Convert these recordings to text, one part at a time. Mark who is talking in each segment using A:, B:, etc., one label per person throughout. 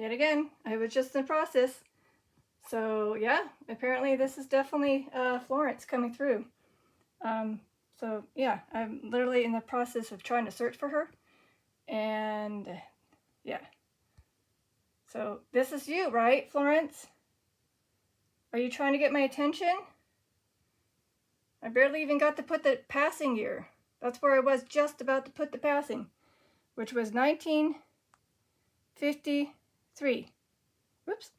A: yet again, I was just in the process. So yeah, apparently this is definitely Florence coming through. So yeah, I'm literally in the process of trying to search for her. And yeah. So this is you, right, Florence? Are you trying to get my attention? I barely even got to put the passing year. That's where I was just about to put the passing, which was 1953. Whoops.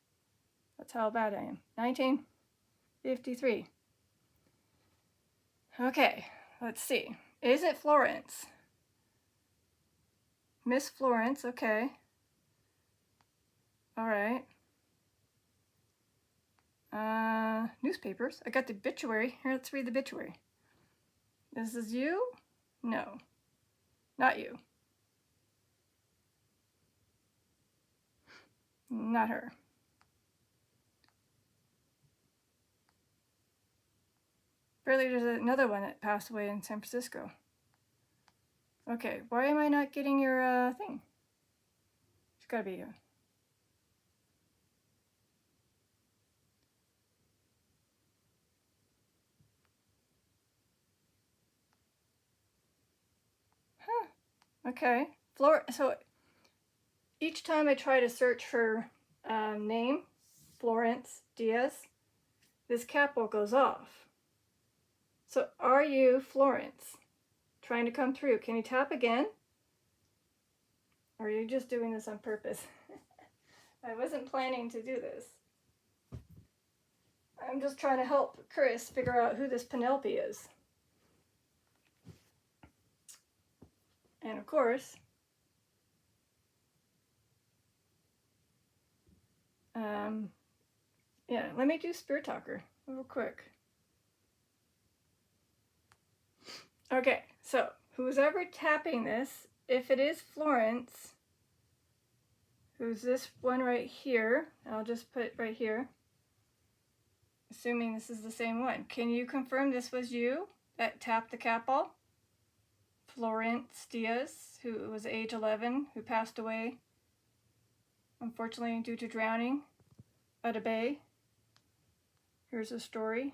A: That's how bad I am. 1953. Okay, let's see. Is it Florence? Miss Florence, okay. All right. Newspapers. I got the obituary. Here, let's read the obituary. This is you? No, not you. Not her. Apparently there's another one that passed away in San Francisco. Okay, why am I not getting your thing? It's gotta be you. Huh, okay. So each time I try to search her name, Florence Diaz, this capo goes off. So are you Florence? Trying to come through. Can you tap again? Or are you just doing this on purpose? I wasn't planning to do this. I'm just trying to help Chris figure out who this Penelope is. And of course, yeah, let me do Spirit Talker real quick. Okay, so who's ever tapping this, if it is Florence, who's this one right here, I'll just put it right here, assuming this is the same one. Can you confirm this was you that tapped the cat ball? Florence Diaz, who was age 11, who passed away, unfortunately, due to drowning at a bay. Here's a story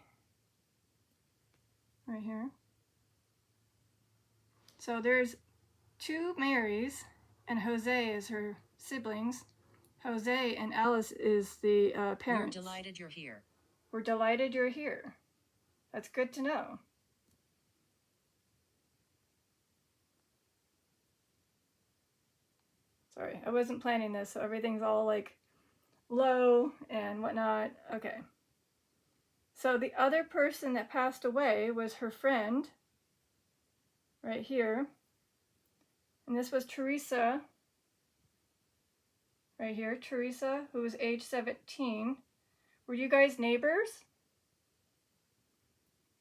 A: right here. So there's 2 Marys, and Jose is her siblings. Jose and Alice is the parents.
B: We're delighted you're here.
A: We're delighted you're here. That's good to know. Sorry, I wasn't planning this, so everything's all like low and whatnot. Okay. So the other person that passed away was her friend, right here. And this was Teresa, right here. Teresa, who was age 17. Were you guys neighbors?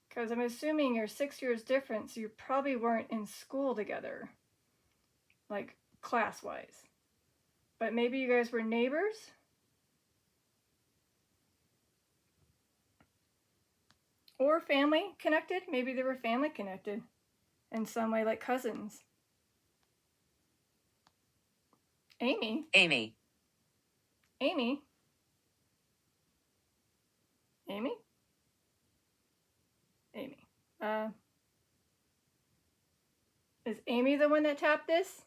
A: Because I'm assuming you're 6 years different, so you probably weren't in school together, like class-wise. But maybe you guys were neighbors? Or family connected? Maybe they were family connected in some way, like cousins. Amy?
B: Amy.
A: Amy? Amy? Amy. Is Amy the one that tapped this?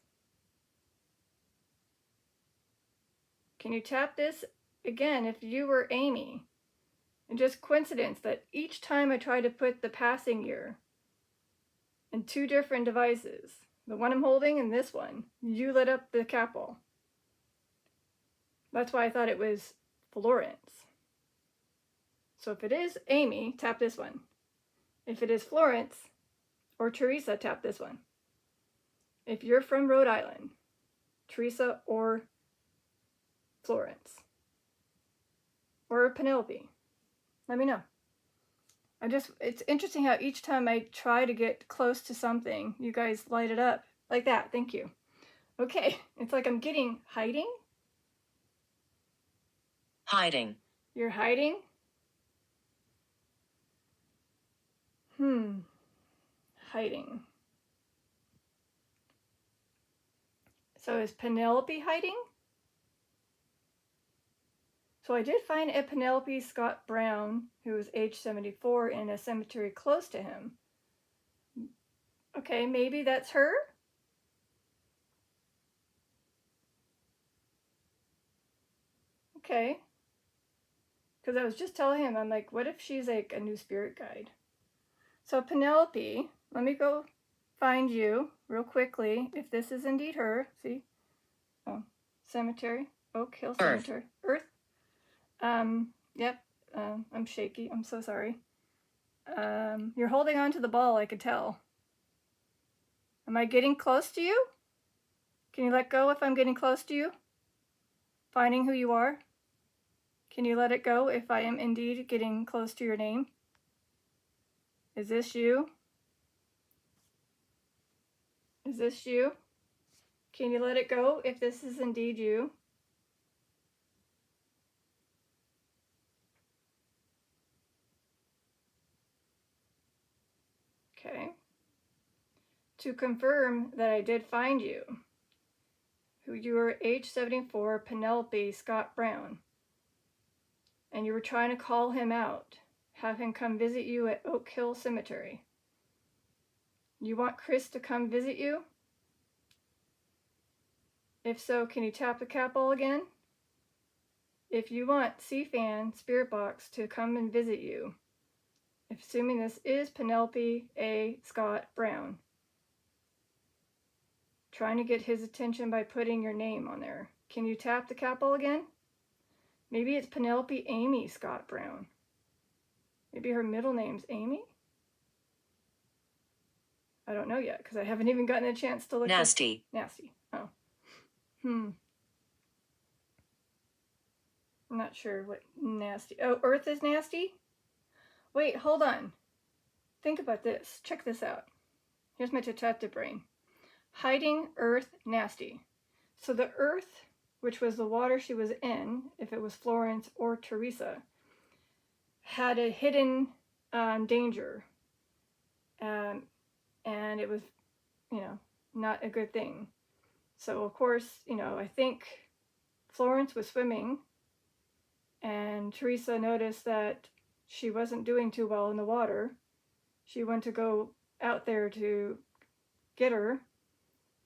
A: Can you tap this again if you were Amy? And just coincidence that each time I try to put the passing year in 2 different devices, the one I'm holding and this one, you lit up the cat ball. That's why I thought it was Florence. So if it is Amy, tap this one. If it is Florence or Teresa, tap this one. If you're from Rhode Island, Teresa or Florence or Penelope, let me know. It's interesting how each time I try to get close to something, you guys light it up like that. Thank you. Okay, it's like I'm getting hiding.
B: Hiding.
A: You're hiding? Hiding. So is Penelope hiding? So I did find a Penelope Scott Brown, who was age 74, in a cemetery close to him. Okay, maybe that's her? Okay. Because I was just telling him, I'm like, what if she's like a new spirit guide? So Penelope, let me go find you real quickly, if this is indeed her. See? Oh, cemetery. Oak Hill Cemetery. Earth. Yep. I'm shaky. I'm so sorry. You're holding on to the ball, I could tell. Am I getting close to you? Can you let go if I'm getting close to you? Finding who you are? Can you let it go if I am indeed getting close to your name? Is this you? Is this you? Can you let it go if this is indeed you? Okay. To confirm that I did find you, who you were age 74, Penelope Scott Brown, and you were trying to call him out, have him come visit you at Oak Hill Cemetery. You want Chris to come visit you? If so, can you tap the cap ball again? If you want Cfanns Spirit Box to come and visit you, assuming this is Penelope A. Scott Brown, trying to get his attention by putting your name on there. Can you tap the cap ball again? Maybe it's Penelope Amy Scott Brown. Maybe her middle name's Amy? I don't know yet, because I haven't even gotten a chance to look.
B: Nasty.
A: Nasty. Oh. I'm not sure what nasty. Oh, Earth is nasty? Wait, hold on. Think about this. Check this out. Here's my detective brain. Hiding Earth nasty. So the Earth, which was the water she was in, if it was Florence or Teresa, had a hidden danger. And it was, not a good thing. So, of course, I think Florence was swimming, and Teresa noticed that she wasn't doing too well in the water. She went to go out there to get her.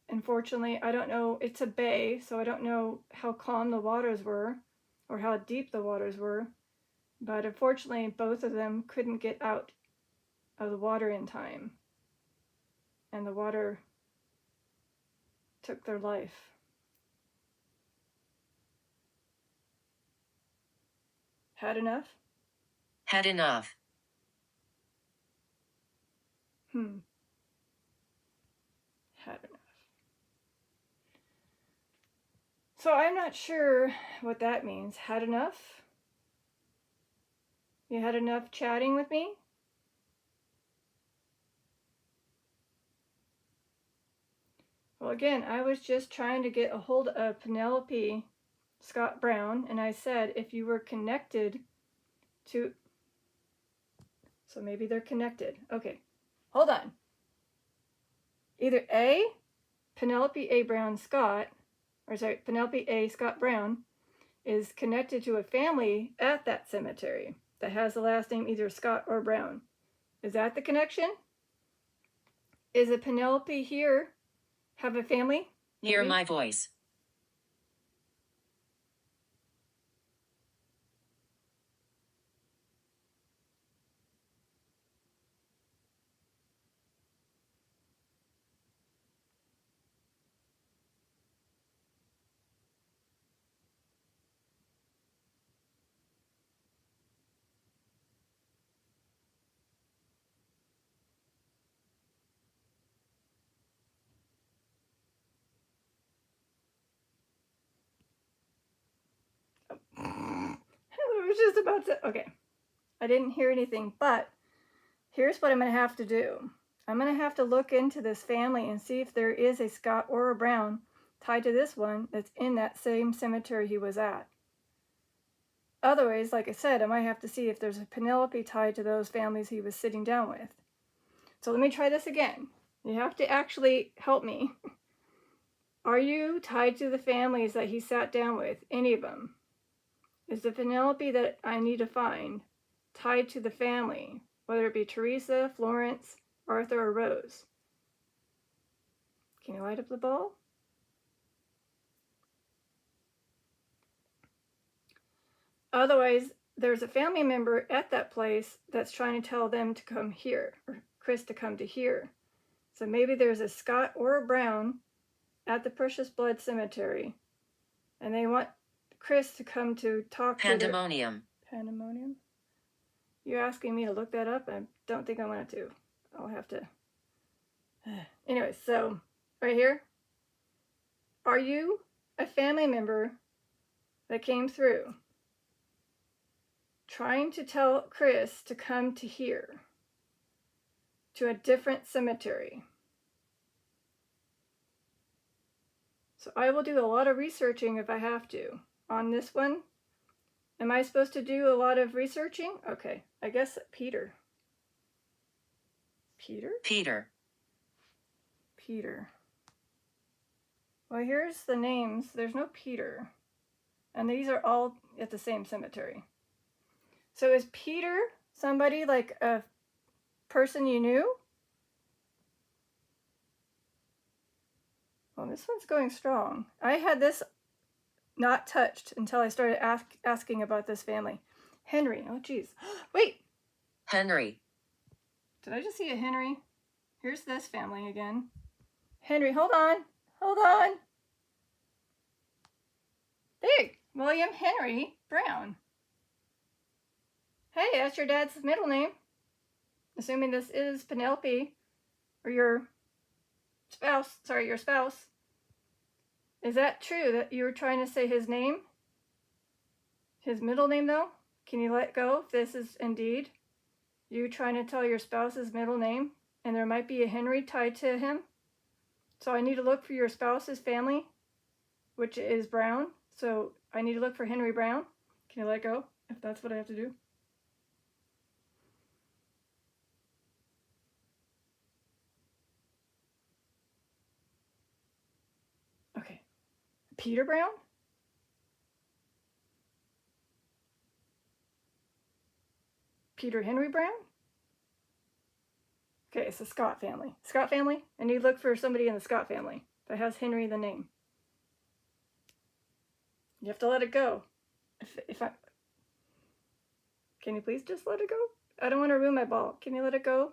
A: Unfortunately, I don't know, it's a bay, so I don't know how calm the waters were or how deep the waters were. But unfortunately, both of them couldn't get out of the water in time. And the water took their life. Had enough?
B: Had enough.
A: Had enough. So I'm not sure what that means. Had enough? You had enough chatting with me? Well, again, I was just trying to get a hold of Penelope Scott Brown, and I said if you were connected to... So maybe they're connected. Okay, hold on. Either A, Penelope A. Brown Scott, Penelope A. Scott Brown is connected to a family at that cemetery that has the last name either Scott or Brown. Is that the connection? Is it Penelope here have a family? Maybe?
B: Hear my voice.
A: I was just about to... Okay. I didn't hear anything, but here's what I'm going to have to do. I'm going to have to look into this family and see if there is a Scott or a Brown tied to this one that's in that same cemetery he was at. Otherwise, like I said, I might have to see if there's a Penelope tied to those families he was sitting down with. So let me try this again. You have to actually help me. Are you tied to the families that he sat down with? Any of them? is the Penelope that I need to find tied to the family, whether it be Teresa, Florence, Arthur, or Rose? Can you light up the ball? Otherwise, there's a family member at that place that's trying to tell them to come here, or Chris to come to here. So maybe there's a Scott or a Brown at the Precious Blood Cemetery, and they want Chris to come to talk
B: Pandemonium.
A: to Pandemonium? You're asking me to look that up? I don't think I want to. I'll have to. Anyway, so right here. Are you a family member that came through trying to tell Chris to come to here, to a different cemetery? So I will do a lot of researching if I have to on this one. Am I supposed to do a lot of researching? Okay, I guess Peter. Peter?
B: Peter.
A: Peter. Well, here's the names. There's no Peter. And these are all at the same cemetery. So is Peter somebody like a person you knew? Well, this one's going strong. I had this not touched until I started asking about this family. Henry. Oh, geez. Wait.
B: Henry.
A: Did I just see a Henry? Here's this family again. Henry, hold on. Hold on. There. William Henry Brown. Hey, that's your dad's middle name. Assuming this is Penelope, or your spouse. Sorry, your spouse. Is that true that you were trying to say his name? His middle name, though? Can you let go if this is indeed you trying to tell your spouse's middle name, and there might be a Henry tied to him? So I need to look for your spouse's family, which is Brown. So I need to look for Henry Brown. Can you let go if that's what I have to do? Okay. Peter Brown? Peter Henry Brown? Okay, it's the Scott family. Scott family? I need to look for somebody in the Scott family that has Henry the name. You have to let it go. If I... Can you please just let it go? I don't want to ruin my ball. Can you let it go?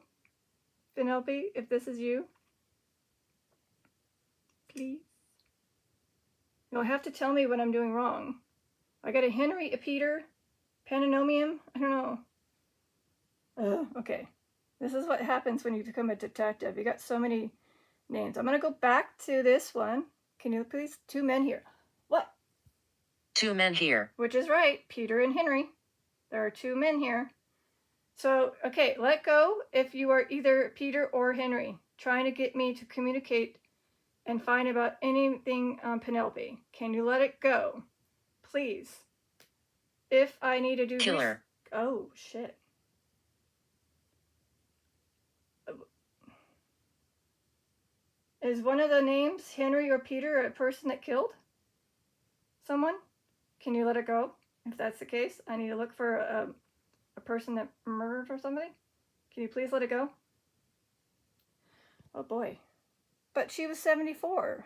A: Penelope, if this is you? Please? You'll have to tell me when I'm doing wrong. I got a Henry, a Peter, Pandemonium. I don't know. Okay. This is what happens when you become a detective. You got so many names. I'm going to go back to this one. Can you please? 2 men here. What?
B: 2 men here.
A: Which is right. Peter and Henry. There are 2 men here. So, okay, let go if you are either Peter or Henry, trying to get me to communicate and find about anything on Penelope. Can you let it go? Please. If I need to do...
B: Killer.
A: Oh, shit. Is one of the names Henry or Peter a person that killed someone? Can you let it go? If that's the case, I need to look for a person that murdered or somebody. Can you please let it go? Oh boy. But she was 74.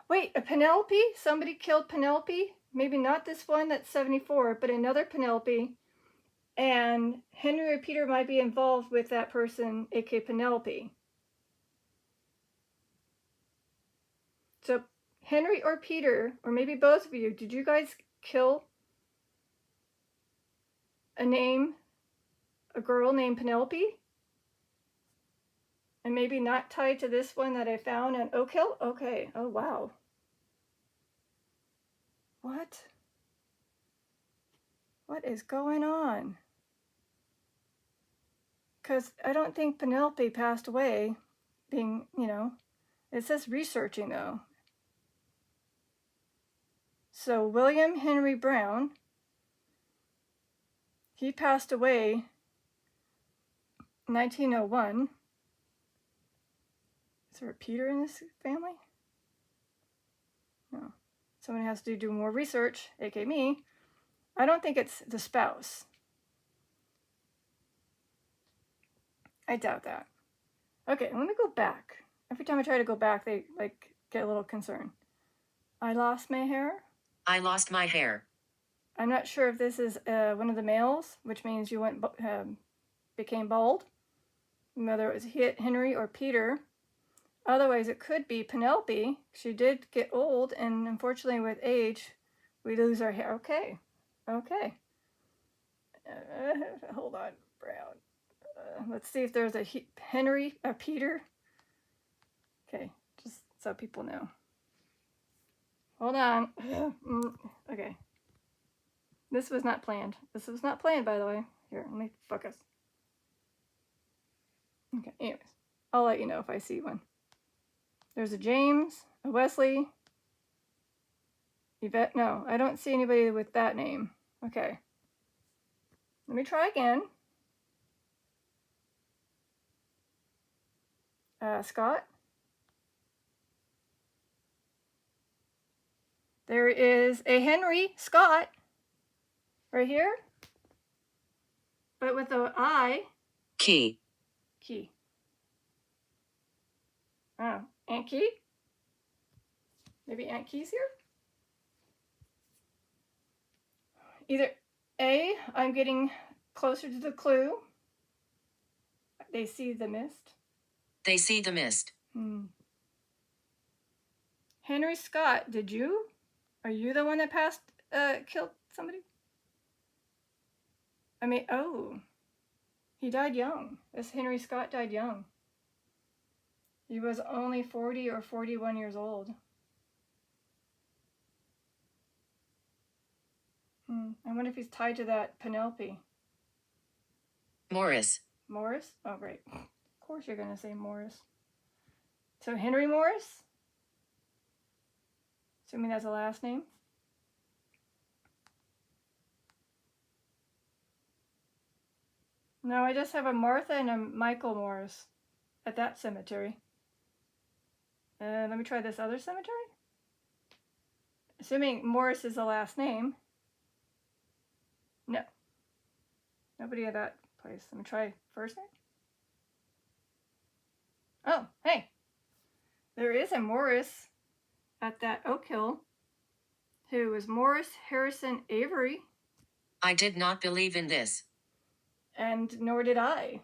A: Wait, a Penelope? Somebody killed Penelope? Maybe not this one that's 74, but another Penelope. And Henry or Peter might be involved with that person, aka Penelope. So Henry or Peter, or maybe both of you, did you guys kill a girl named Penelope? And maybe not tied to this one that I found in Oak Hill? Okay. Oh, wow. What? What is going on? Because I don't think Penelope passed away being, it says researching though. So William Henry Brown, he passed away 1901. Is there a Peter in this family? No. someone has to do more research, aka me. I don't think it's the spouse. I doubt that. Okay, let me go back. Every time I try to go back, they like get a little concerned. I lost my hair.
B: I lost my hair.
A: I'm not sure if this is one of the males, which means you became bald. Whether it was Henry or Peter. Otherwise, it could be Penelope. She did get old, and unfortunately, with age, we lose our hair. Okay. Hold on, Brown. Let's see if there's a Henry or Peter. Okay, just so people know. Hold on. Okay. This was not planned. This was not planned, by the way. Here, let me focus. Okay, anyways. I'll let you know if I see one. There's a James, a Wesley, Yvette. No, I don't see anybody with that name. Okay. Let me try again. Scott. There is a Henry Scott right here, but with the I.
B: Key.
A: Oh, Aunt Key? Maybe Aunt Key's here? Either A, I'm getting closer to the clue. They see the mist.
B: They see the mist.
A: Henry Scott, did you? Are you the one that killed somebody? I mean, oh. He died young. This Henry Scott died young. He was only 40 or 41 years old. I wonder if he's tied to that Penelope.
B: Morris.
A: Morris? Oh, great. Of course you're going to say Morris. So Henry Morris? Assuming that's a last name. No, I just have a Martha and a Michael Morris at that cemetery. Let me try this other cemetery. Assuming Morris is the last name. No. Nobody at that place. Let me try first name. Oh, hey. There is a Morris at that Oak Hill who was Morris Harrison Avery.
B: I did not believe in this.
A: And nor did I.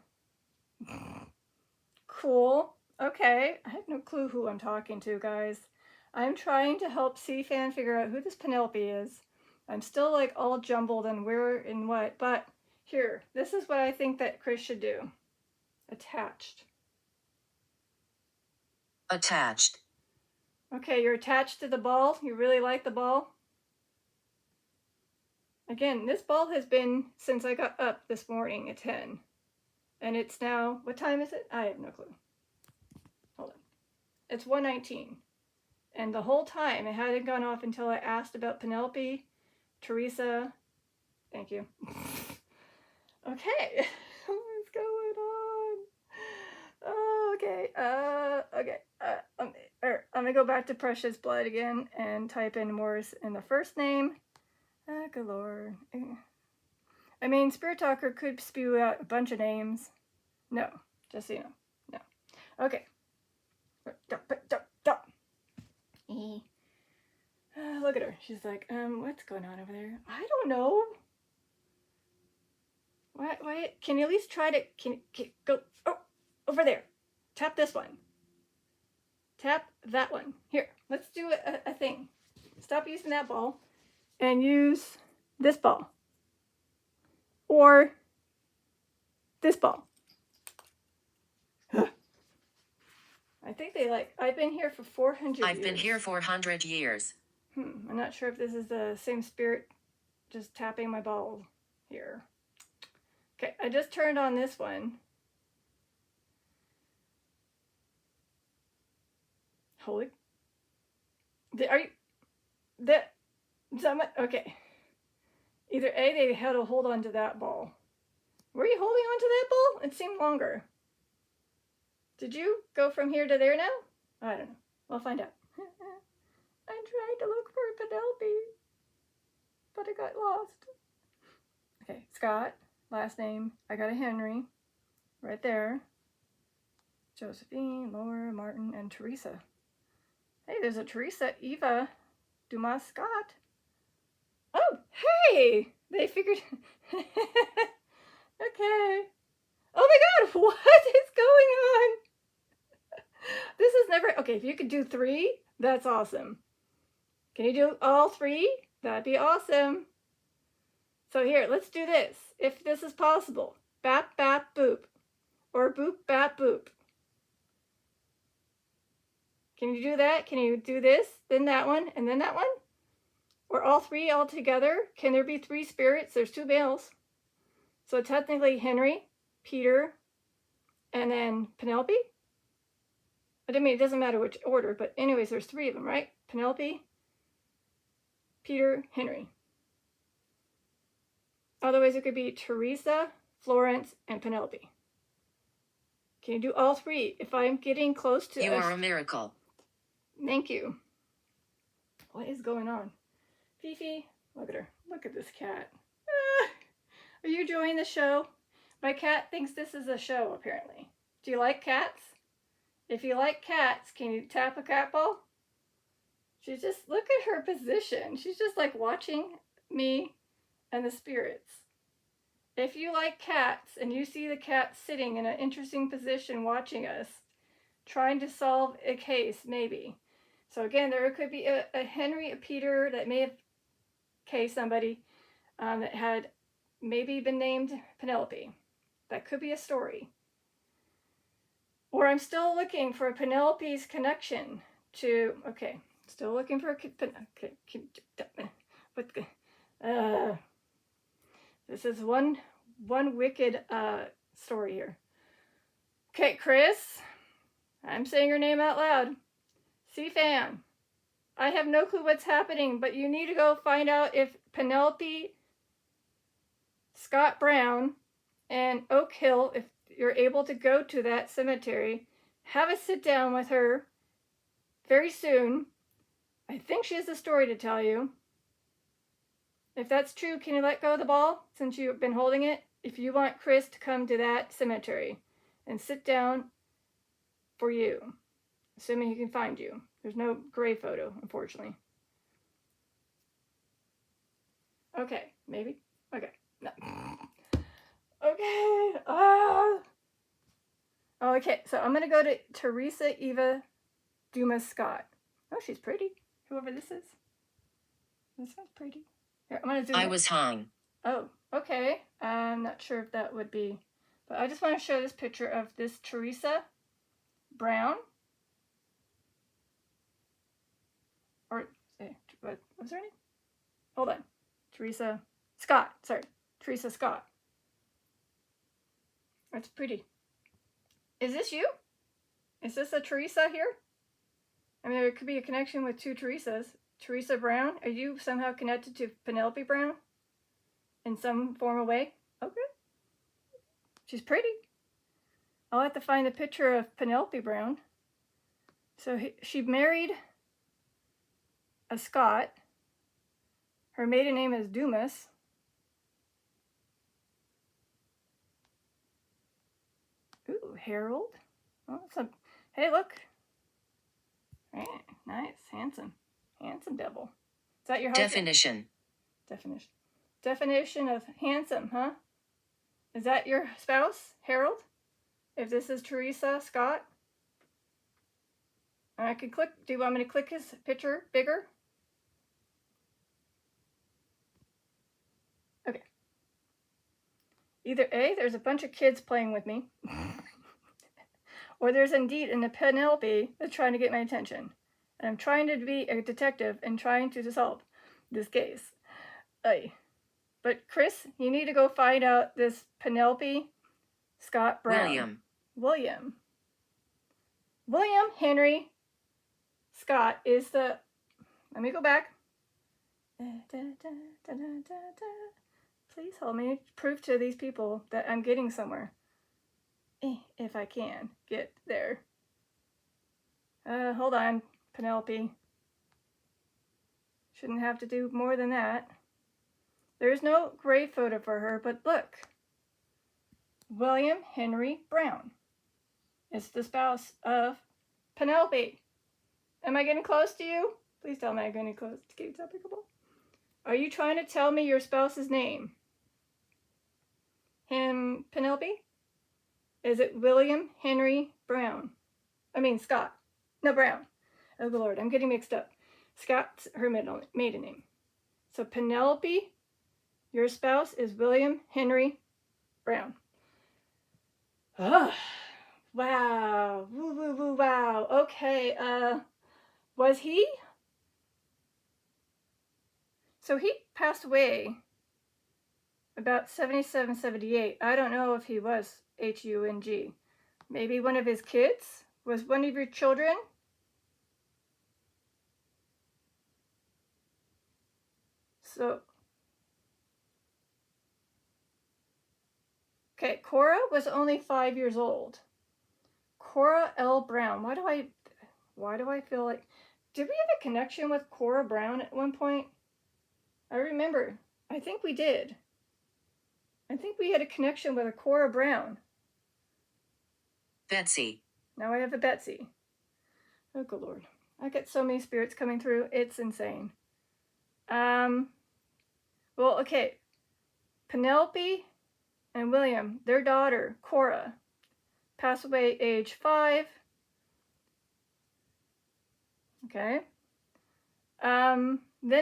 A: Cool. Okay. I have no clue who I'm talking to, guys. I'm trying to help Cfann figure out who this Penelope is. I'm still like all jumbled and where and what, but here, this is what I think that Chris should do. Attached.
B: Attached.
A: Okay, you're attached to the ball. You really like the ball. Again, this ball has been since I got up this morning at 10. And it's now, what time is it? I have no clue. Hold on. It's 1:19. And the whole time, it hadn't gone off until I asked about Penelope, Teresa. Thank you. Okay. What's going on? Oh, okay. I'm going to go back to Precious Blood again and type in Morris in the first name. Good Lord. I mean, Spirit Talker could spew out a bunch of names. No. Just so you know. No. Okay. Look at her. She's like, what's going on over there? I don't know. Why? Can you at least try to, go, over there. Tap this one. Tap that one. Here, let's do a thing. Stop using that ball and use this ball. Or this ball. I think they I've been here for 400 years.
B: I've been here for 100 years.
A: I'm not sure if this is the same spirit just tapping my ball here. Okay, I just turned on this one. Holy. Okay. Either A, they had to hold on to that ball. Were you holding on to that ball? It seemed longer. Did you go from here to there now? I don't know. We'll find out. I'm trying to look for Penelope, but I got lost. Okay, Scott, last name. I got a Henry right there. Josephine, Laura, Martin, and Teresa. Hey, there's a Teresa Eva Dumas Scott. Oh, hey! They figured. Okay. Oh my god, what is going on? This is never. Okay, if you could do 3, that's awesome. Can you do all 3? That'd be awesome. So here, let's do this. If this is possible. Bap, bap, boop. Or boop, bap, boop. Can you do that? Can you do this, then that one, and then that one? Or all 3 all together? Can there be 3 spirits? There's 2 males. So technically Henry, Peter, and then Penelope? I mean, it doesn't matter which order, but anyways, there's 3 of them, right? Penelope, Peter, Henry. Otherwise, it could be Teresa, Florence, and Penelope. Can you do all 3? If I'm getting close to...
B: You are a miracle.
A: Thank you. What is going on? Fifi, look at her. Look at this cat. Are you enjoying the show? My cat thinks this is a show, apparently. Do you like cats? If you like cats, can you tap a cat ball? She's just, look at her position. She's just like watching me and the spirits. If you like cats and you see the cat sitting in an interesting position watching us, trying to solve a case, maybe. So again, there could be a Henry, a Peter that may have cased somebody that had maybe been named Penelope. That could be a story. Or I'm still looking for Penelope's connection to, okay, still looking for, this is one wicked story here. Okay, Chris, I'm saying your name out loud. Cfann, I have no clue what's happening, but you need to go find out if Penelope Scott Brown and Oak Hill, if you're able to go to that cemetery, have a sit down with her very soon. I think she has a story to tell you. If that's true, can you let go of the ball since you've been holding it? If you want Chris to come to that cemetery and sit down for you, assuming he can find you. There's no gray photo, unfortunately. Okay, maybe? Okay, no. Okay, okay, so I'm going to go to Teresa Eva Dumas Scott. Oh, she's pretty, whoever this is. This one's pretty. Here, I'm going to zoom
B: I
A: in.
B: was hung.
A: Oh, okay. I'm not sure if that would be, but I just want to show this picture of this Teresa Brown. Or, what was her name? Hold on. Teresa Scott. Sorry. Teresa Scott. That's pretty. Is this you? Is this a Teresa here? I mean, there could be a connection with 2 Teresas. Teresa Brown, are you somehow connected to Penelope Brown? In some form or way? Okay. She's pretty. I'll have to find a picture of Penelope Brown. So she married a Scott. Her maiden name is Dumas. Ooh, Harold. Oh, hey, look. Right, nice, handsome devil. Is that your husband? Definition of handsome, huh? Is that your spouse, Harold? If this is Teresa Scott? I can click. Do you want me to click his picture bigger? Okay. Either A, there's a bunch of kids playing with me, or there's indeed a Penelope that's trying to get my attention. And I'm trying to be a detective and trying to solve this case. But Chris, you need to go find out this Penelope Scott Brown. William Henry Scott is the... Let me go back. Please help me prove to these people that I'm getting somewhere. If I can get there. Hold on, Penelope. Shouldn't have to do more than that. There's no grave photo for her, but look. William Henry Brown is the spouse of Penelope. Am I getting close to you? Please tell me I'm getting close to getting applicable. Are you trying to tell me your spouse's name? Penelope? Is it William Henry Brown? Scott. No, Brown. Oh, Lord, I'm getting mixed up. Scott's her maiden name. So Penelope, your spouse is William Henry Brown. Oh, wow. Woo, woo, woo, wow. Okay, was he? So he passed away about 77, 78. I don't know if he was H-U-N-G. Maybe one of his kids? Was one of your children? So, okay, Cora was only 5 years old. Cora L. Brown. Why do I feel like, did we have a connection with Cora Brown at one point? I remember. I think we did. I think we had a connection with a Cora Brown.
B: Betsy.
A: Now I have a Betsy. Oh, good Lord. I get so many spirits coming through. It's insane. Well, okay. Penelope and William, their daughter, Cora, passed away age 5. Okay. Then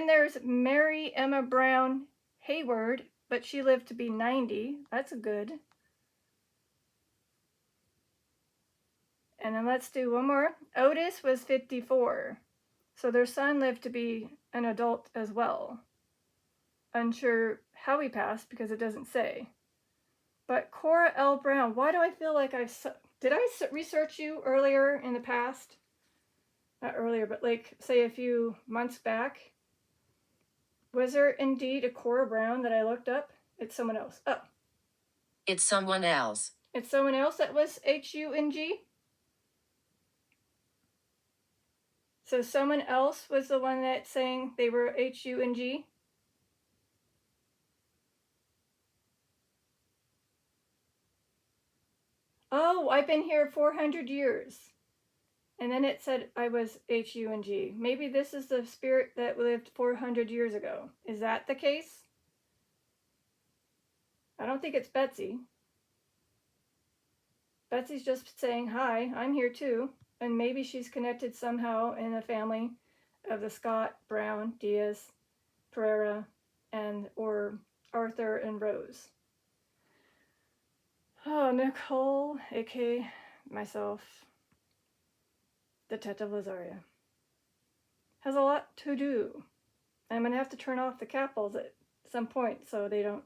A: there's Mary Emma Brown Hayward, but she lived to be 90. That's good. And then let's do one more. Otis was 54. So their son lived to be an adult as well. Unsure how he passed because it doesn't say. But Cora L. Brown, why do I feel like did I research you earlier in the past? Not earlier, but like, say a few months back. Was there indeed a Cora Brown that I looked up? It's someone else. Oh.
B: It's someone else.
A: It's someone else that was H-U-N-G? So someone else was the one that's saying they were H-U-N-G? Oh, I've been here 400 years. And then it said I was H-U-N-G. Maybe this is the spirit that lived 400 years ago. Is that the case? I don't think it's Betsy. Betsy's just saying, hi, I'm here too. And maybe she's connected somehow in the family of the Scott, Brown, Diaz, Pereira, or Arthur and Rose. Oh, Nicole, aka myself, Detective Lazaria, has a lot to do. I'm going to have to turn off the capitals at some point so they don't,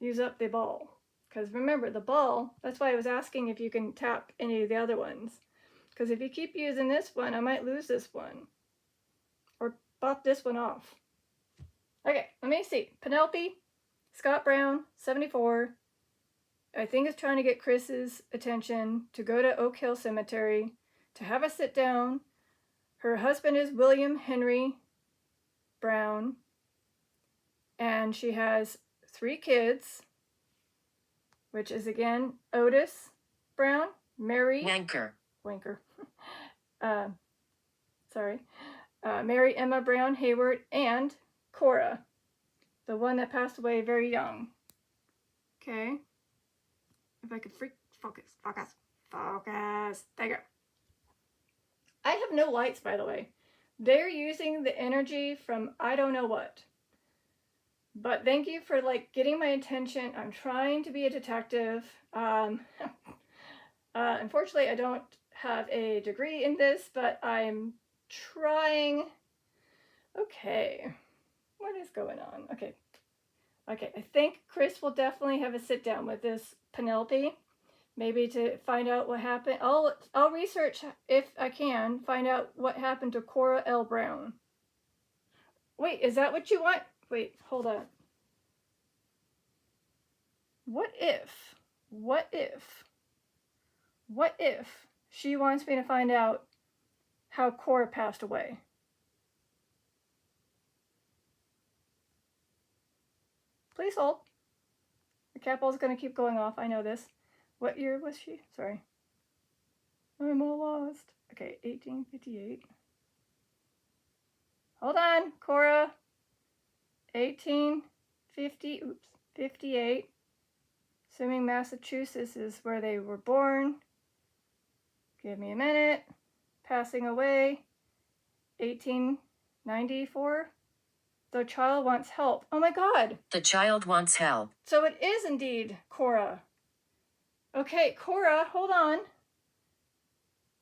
A: use up the ball. Because remember, the ball, that's why I was asking if you can tap any of the other ones. Because if you keep using this one, I might lose this one. Or pop this one off. Okay, let me see. Penelope, Scott Brown, 74. I think is trying to get Chris's attention to go to Oak Hill Cemetery to have a sit down. Her husband is William Henry Brown. And she has 3 kids. Which is, again, Otis Brown, Mary...
B: Wanker.
A: Mary Emma Brown Hayward, and Cora, the one that passed away very young. Okay. If I could focus. There you go. I have no lights, by the way. They're using the energy from I don't know what. But thank you for getting my attention. I'm trying to be a detective. Unfortunately, I don't have a degree in this, but I'm trying. Okay, what is going on? Okay, I think Chris will definitely have a sit down with this Penelope, maybe to find out what happened. I'll research if I can find out what happened to Cora L. Brown. Wait, is that what you want? Wait, hold on. What if she wants me to find out how Cora passed away? Please hold. The cat ball's going to keep going off. I know this. What year was she? Sorry. I'm all lost. Okay, 1858. Hold on, Cora. 58. Assuming Massachusetts is where they were born. Give me a minute. Passing away. 1894. The child wants help. Oh my God.
B: The child wants help.
A: So it is indeed Cora. Okay, Cora, hold on.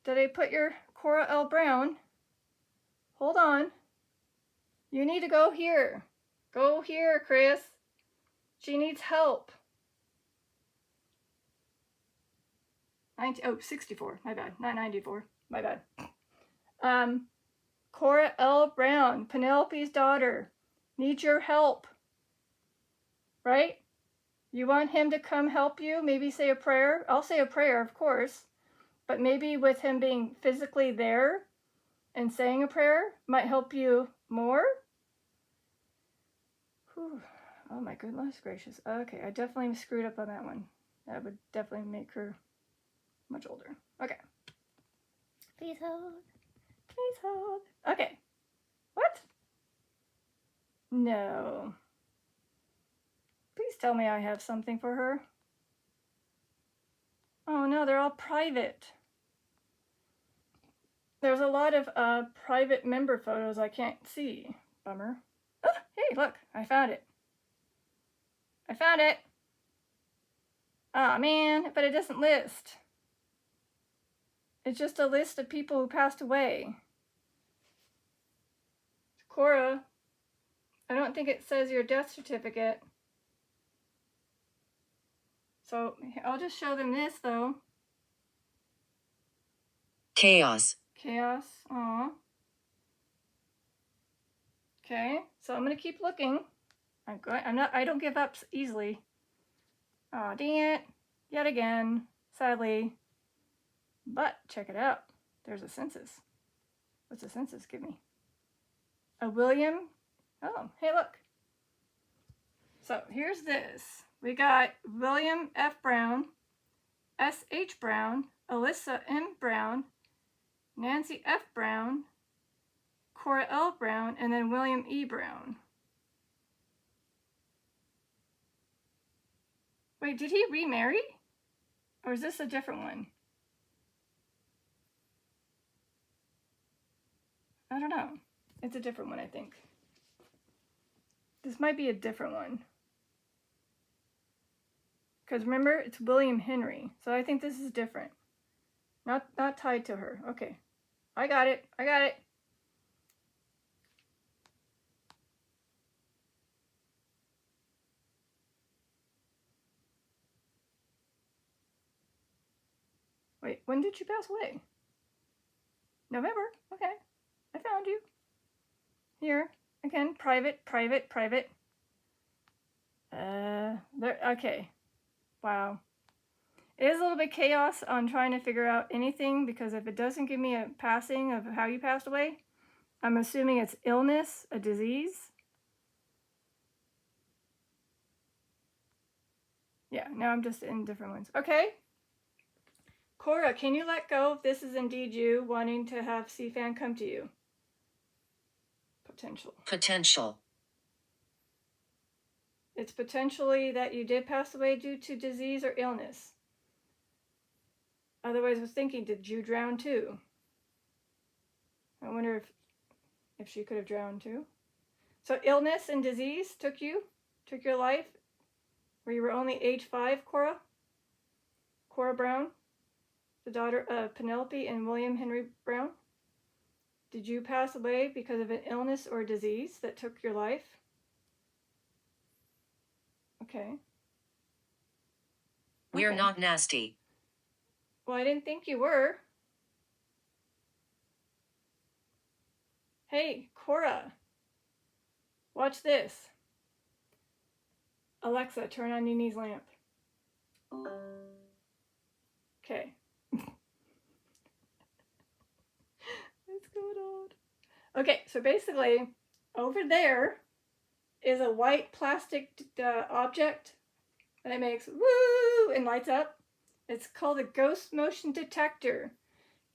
A: Did I put your Cora L. Brown? Hold on. You need to go here. Go here, Chris. She needs help. 64. My bad. Not 94. My bad. Cora L. Brown, Penelope's daughter, needs your help. Right? You want him to come help you? Maybe say a prayer? I'll say a prayer, of course. But maybe with him being physically there and saying a prayer might help you more. Whew. Oh my goodness gracious. Okay, I definitely screwed up on that one. That would definitely make her much older. Okay. Please hold. Please hold. Okay. What? No. Please tell me I have something for her. Oh no, they're all private. There's a lot of private member photos I can't see. Bummer. Oh, hey, look, I found it. I found it. Aw, man, but it doesn't list. It's just a list of people who passed away. Cora, I don't think it says your death certificate. So I'll just show them this, though.
B: Chaos.
A: Chaos. Aw. Okay, so I'm gonna keep looking. I don't give up easily. Aw, dang it. Yet again, sadly. But check it out. There's a census. What's a census? Give me. A William. Oh, hey, look. So here's this. We got William F. Brown, S.H. Brown, Alyssa M. Brown, Nancy F. Brown, Cora L. Brown, and then William E. Brown. Wait, did he remarry? Or is this a different one? I don't know. It's a different one, I think. This might be a different one. Because remember, it's William Henry. So I think this is different. Not tied to her. Okay. I got it. I got it. Wait, when did you pass away? November. Okay. I found you. Here. Again, private. There. Okay. Wow. It is a little bit chaos on trying to figure out anything, because if it doesn't give me a passing of how you passed away, I'm assuming it's illness, a disease. Yeah, now I'm just in different ones. Okay. Cora, can you let go if this is indeed you wanting to have Cfann come to you?
B: Potential.
A: It's potentially that you did pass away due to disease or illness. Otherwise, I was thinking, did you drown too? I wonder if she could have drowned too. So illness and disease took your life, where you were only age 5, Cora? Cora Brown, the daughter of Penelope and William Henry Brown? Did you pass away because of an illness or disease that took your life? Okay.
B: We're not nasty.
A: Well, I didn't think you were. Hey, Cora. Watch this. Alexa, turn on Nini's lamp. Okay. What's going on? Okay, so basically, over there is a white plastic object that makes woo and lights up. It's called a ghost motion detector.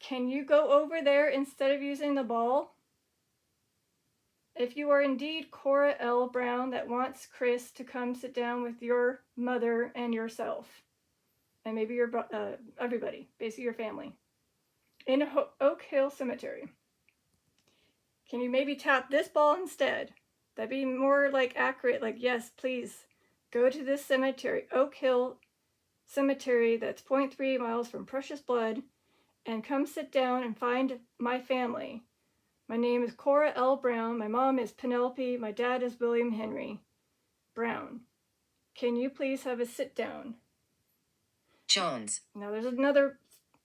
A: Can you go over there instead of using the ball? If you are indeed Cora L. Brown that wants Chris to come sit down with your mother and yourself, and maybe your everybody, basically your family, in Oak Hill Cemetery, can you maybe tap this ball instead? That'd be more like accurate, like, yes, please go to this cemetery, Oak Hill Cemetery, that's 0.3 miles from Precious Blood, and come sit down and find my family. My name is Cora L. Brown. My mom is Penelope. My dad is William Henry Brown. Can you please have a sit down?
B: Jones.
A: Now there's another.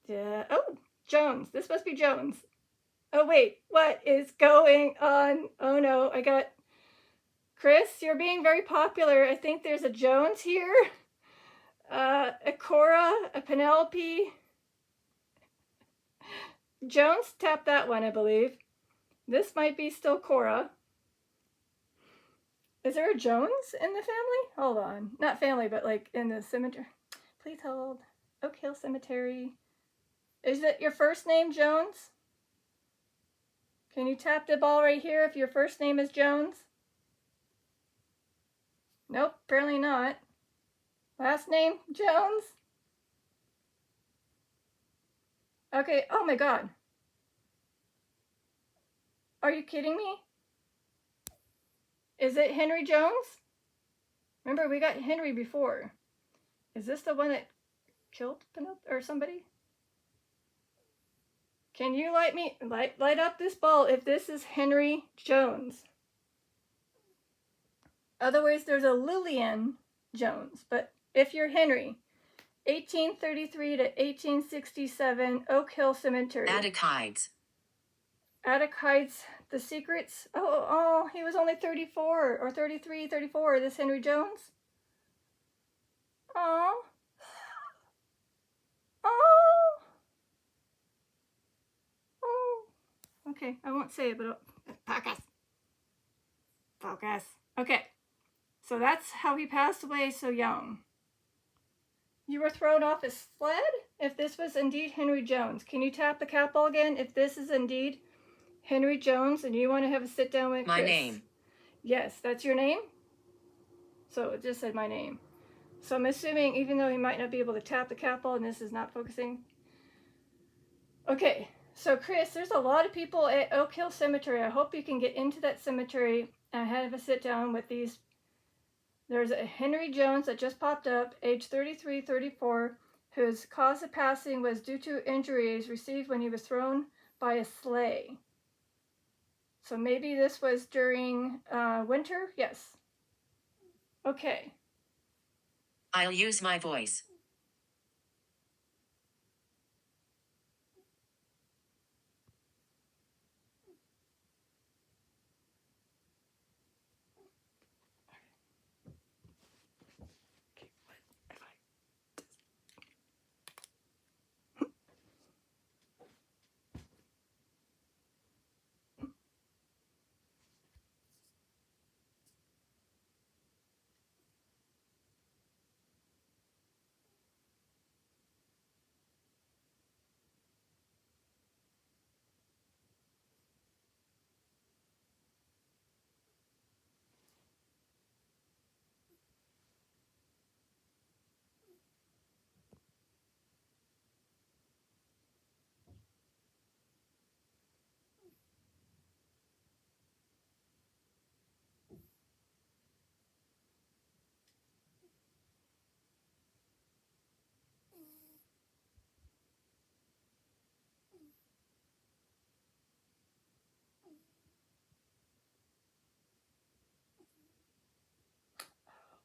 A: Oh, Jones. This must be Jones. Oh, wait. What is going on? Oh, no. I got. Chris, you're being very popular. I think there's a Jones here. A Cora, a Penelope. Jones, tap that one, I believe. This might be still Cora. Is there a Jones in the family? Hold on. Not family, but like in the cemetery. Please hold. Oak Hill Cemetery. Is it your first name, Jones? Can you tap the ball right here if your first name is Jones? Nope, apparently not. Last name, Jones? Okay, oh my God. Are you kidding me? Is it Henry Jones? Remember, we got Henry before. Is this the one that killed Penelope or somebody? Can you light up this ball if this is Henry Jones? Otherwise, there's a Lillian Jones. But if you're Henry, 1833 to 1867, Oak Hill Cemetery.
B: Attic Heights.
A: Attic Heights, The Secrets. Oh, he was only 34 or 33, 34. This Henry Jones. Oh. Okay, I won't say it, but focus. Okay, so that's how he passed away so young. You were thrown off a sled? If this was indeed Henry Jones, can you tap the cat ball again? If this is indeed Henry Jones and you want to have a sit down with Chris.
B: My name.
A: Yes, that's your name? So it just said my name. So I'm assuming even though he might not be able to tap the cat ball and this is not focusing. Okay, so Chris, there's a lot of people at Oak Hill Cemetery. I hope you can get into that cemetery and have a sit down with these. There's a Henry Jones that just popped up, age 33, 34, whose cause of passing was due to injuries received when he was thrown by a sleigh. So maybe this was during winter? Yes. Okay.
B: I'll use my voice.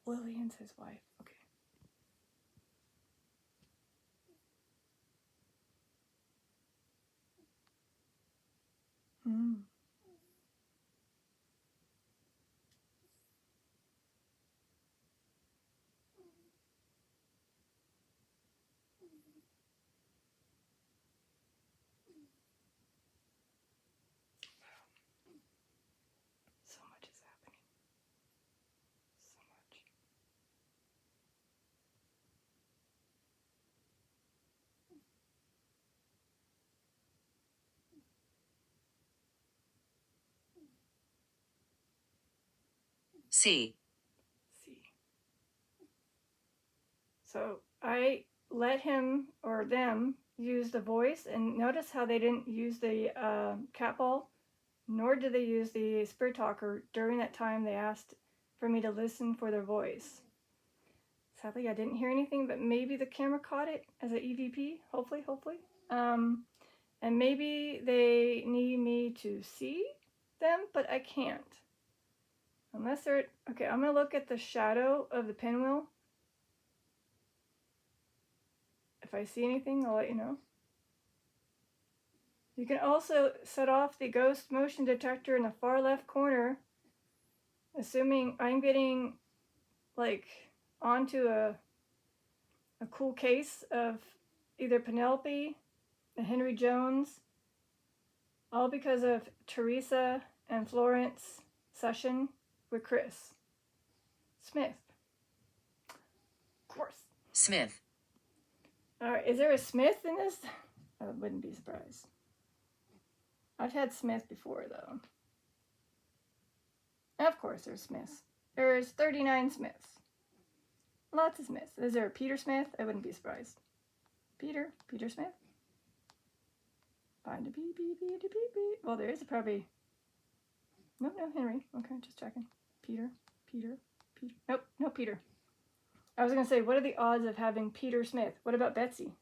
A: Lillian's his wife. Okay. So much is happening.
B: C.
A: C. So I let him or them use the voice, and notice how they didn't use the cat ball, nor did they use the spirit talker during that time they asked for me to listen for their voice. Sadly, I didn't hear anything, but maybe the camera caught it as an EVP, hopefully. And maybe they need me to see them, but I can't. Unless they're, okay, I'm gonna look at the shadow of the pinwheel. If I see anything, I'll let you know. You can also set off the ghost motion detector in the far left corner, assuming I'm getting like onto a cool case of either Penelope and Henry Jones, all because of Teresa and Florence session with Chris Smith. Of course.
B: Smith.
A: All right, is there a Smith in this? I wouldn't be surprised. I've had Smith before, though. Of course, there's Smiths. There's 39 Smiths. Lots of Smiths. Is there a Peter Smith? I wouldn't be surprised. Peter Smith? Find a beep. Well, there is probably. No, Henry. Okay, just checking. Peter. Nope, no Peter. I was going to say, what are the odds of having Peter Smith? What about Betsy?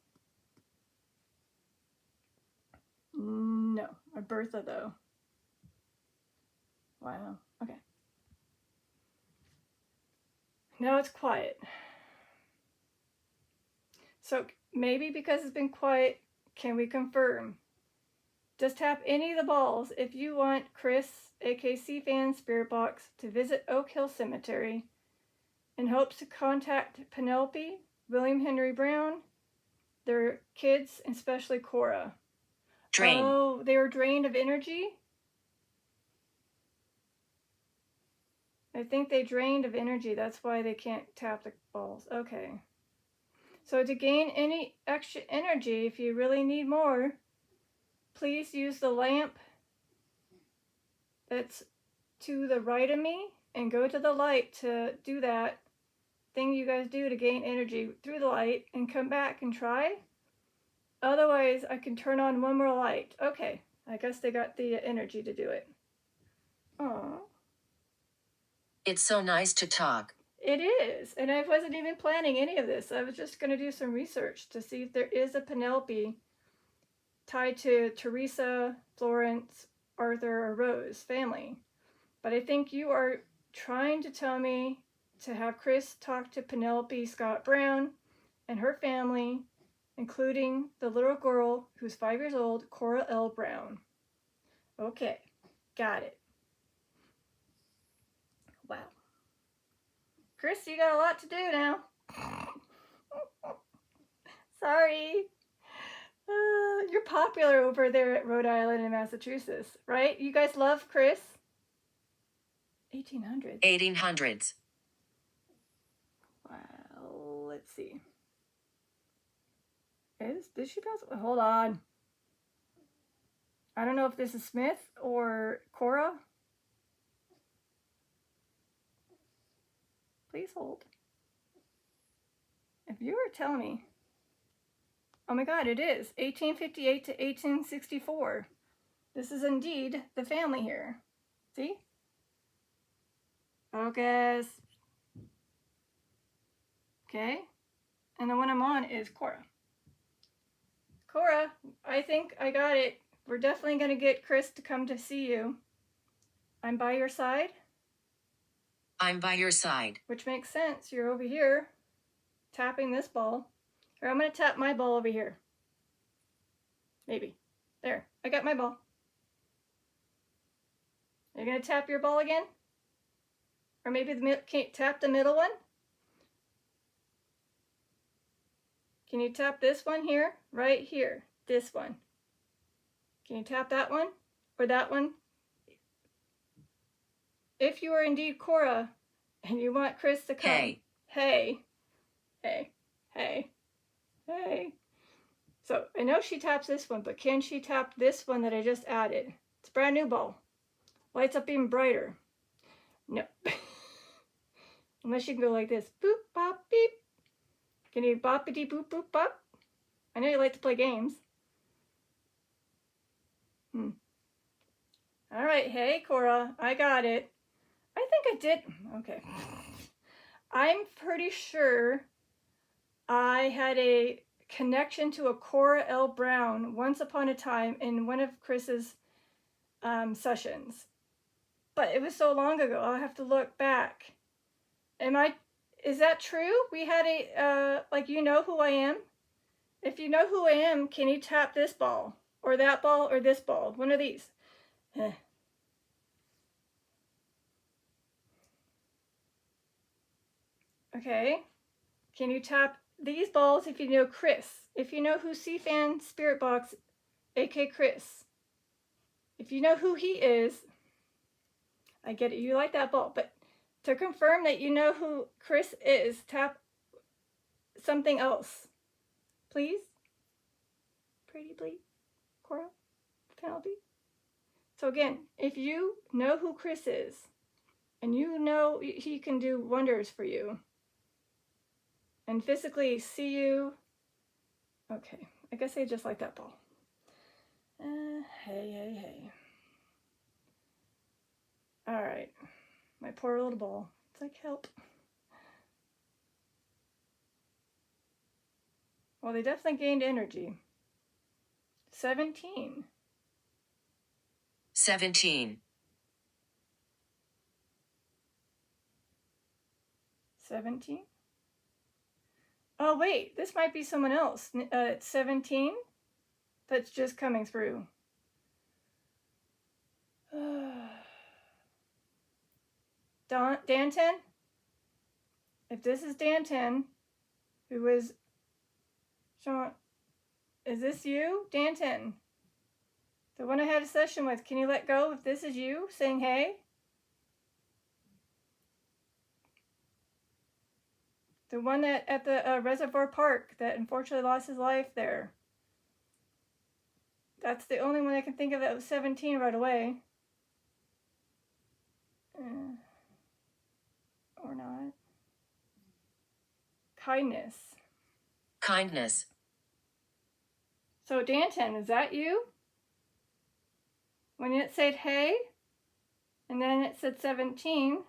A: No. Or Bertha, though. Wow. Okay. Now it's quiet. So maybe because it's been quiet, can we confirm? Just tap any of the balls if you want Chris, aka Cfanns Spirit Box, to visit Oak Hill Cemetery in hopes to contact Penelope, William Henry Brown, their kids, and especially Cora.
B: Drain.
A: Oh, they were drained of energy? I think they drained of energy. That's why they can't tap the balls. Okay. So to gain any extra energy, if you really need more, please use the lamp that's to the right of me and go to the light to do that thing you guys do to gain energy through the light and come back and try. Otherwise, I can turn on one more light. Okay, I guess they got the energy to do it. Aww.
B: It's so nice to talk.
A: It is, and I wasn't even planning any of this. I was just going to do some research to see if there is a Penelope tied to Teresa, Florence, Arthur, or Rose family. But I think you are trying to tell me to have Chris talk to Penelope Scott Brown and her family, including the little girl who's 5 years old, Cora L. Brown. Okay, got it. Wow. Chris, you got a lot to do now. Sorry. You're popular over there at Rhode Island and Massachusetts, right? You guys love Chris? 1800s.
B: 1800s.
A: Well, let's see. Did she pass? Hold on. I don't know if this is Smith or Cora. Please hold. If you were telling me. Oh my God, it is 1858 to 1864. This is indeed the family here. See? Focus. Okay. And the one I'm on is Cora. Cora, I think I got it. We're definitely going to get Chris to come to see you. I'm by your side.
B: I'm by your side.
A: Which makes sense. You're over here tapping this ball. Or I'm going to tap my ball over here. Maybe. There. I got my ball. Are you going to tap your ball again? Or maybe can't tap the middle one? Can you tap this one here? Right here. This one. Can you tap that one? Or that one? If you are indeed Cora and you want Chris to come.
B: Hey.
A: Hey. So I know she taps this one, but can she tap this one that I just added? It's a brand new ball. Lights up even brighter. No. Unless you can go like this. Boop, bop, beep. Can you boppity boop, boop, bop? I know you like to play games. All right. Hey, Cora. I got it. I think I did. Okay. I'm pretty sure I had a connection to a Cora L. Brown once upon a time in one of Chris's sessions. But it was so long ago, I'll have to look back. Is that true? We had a, like, you know who I am? If you know who I am, can you tap this ball? Or that ball, or this ball? One of these. Okay. Can you tap these balls if you know Chris? If you know who Cfanns Spirit Box, aka Chris. If you know who he is, I get it, you like that ball, but to confirm that you know who Chris is, tap something else. Please? Pretty please? Cora? Penelope? So again, if you know who Chris is, and you know he can do wonders for you, and physically see you, okay, I guess I just like that ball. Hey. All right, my poor little ball. It's like, help. Well, they definitely gained energy. 17.
B: 17.
A: 17? Oh, wait, this might be someone else. It's 17 that's just coming through. Danton? If this is Danton, who is Sean, is this you? Danton, the one I had a session with, can you let go if this is you saying hey? The one that at the Reservoir Park that unfortunately lost his life there. That's the only one I can think of that was 17 right away. Or not. Kindness.
B: Kindness.
A: So Danton, is that you? When it said hey, and then it said 17,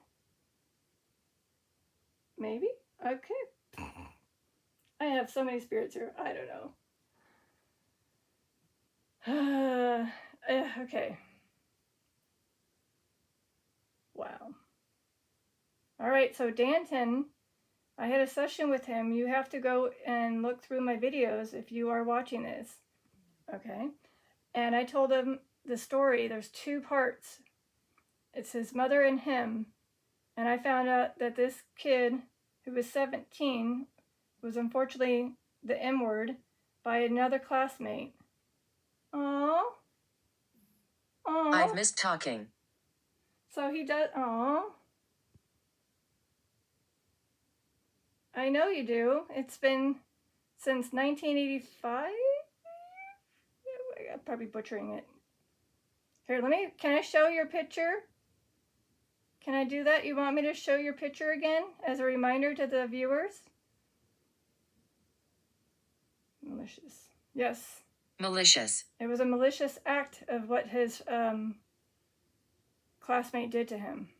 A: maybe? Okay. I have so many spirits here. I don't know. Okay. Wow. All right, so Danton, I had a session with him. You have to go and look through my videos if you are watching this. Okay. And I told him the story. There's 2 parts. It's his mother and him. And I found out that this kid, who was 17, was unfortunately the M word by another classmate. Aww. Aww.
B: I've missed talking.
A: So he does. Aww. I know you do. It's been since 1985. I'm probably butchering it. Here, can I show your picture? Can I do that? You want me to show your picture again as a reminder to the viewers? Malicious. Yes.
B: Malicious.
A: It was a malicious act of what his classmate did to him.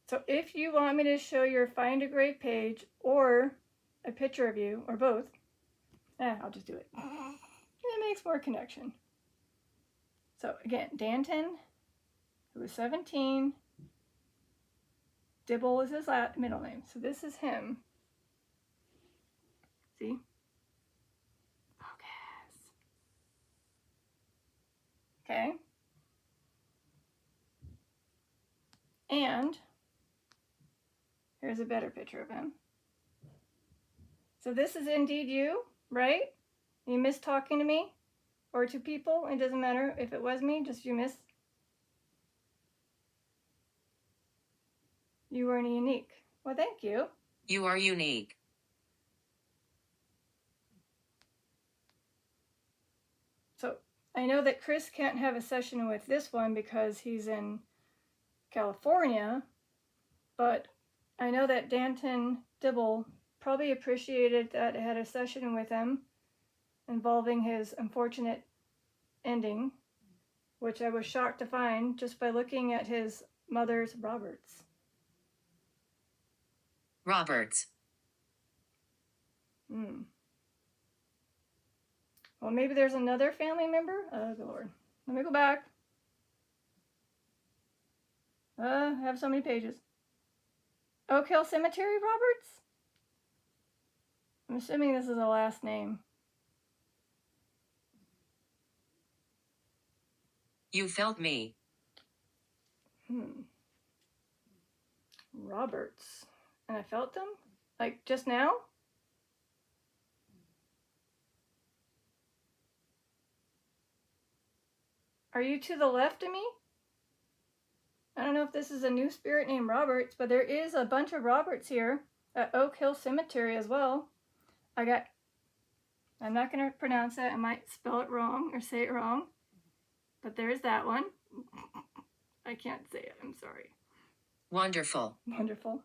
A: So if you want me to show your Find a Grave page or a picture of you, or both, I'll just do it. It makes more connection. So again, Danton, who was 17. Dibble is his middle name. So this is him. See? Focus. Okay. And here's a better picture of him. So this is indeed you, right? You miss talking to me or to people. It doesn't matter if it was me, just you miss. You weren't unique. Well, thank you.
B: You are unique.
A: So I know that Chris can't have a session with this one because he's in California, but I know that Danton Dibble probably appreciated that I had a session with him involving his unfortunate ending, which I was shocked to find just by looking at his mother's Roberts.
B: Roberts.
A: Well, maybe there's another family member? Oh, good Lord. Let me go back. I have so many pages. Oak Hill Cemetery, Roberts? I'm assuming this is a last name.
B: You felt me.
A: Roberts. And I felt them? Like just now? Are you to the left of me? I don't know if this is a new spirit named Roberts, but there is a bunch of Roberts here at Oak Hill Cemetery as well. I'm not going to pronounce it. I might spell it wrong or say it wrong. But there's that one. I can't say it. I'm sorry.
B: Wonderful.
A: Wonderful.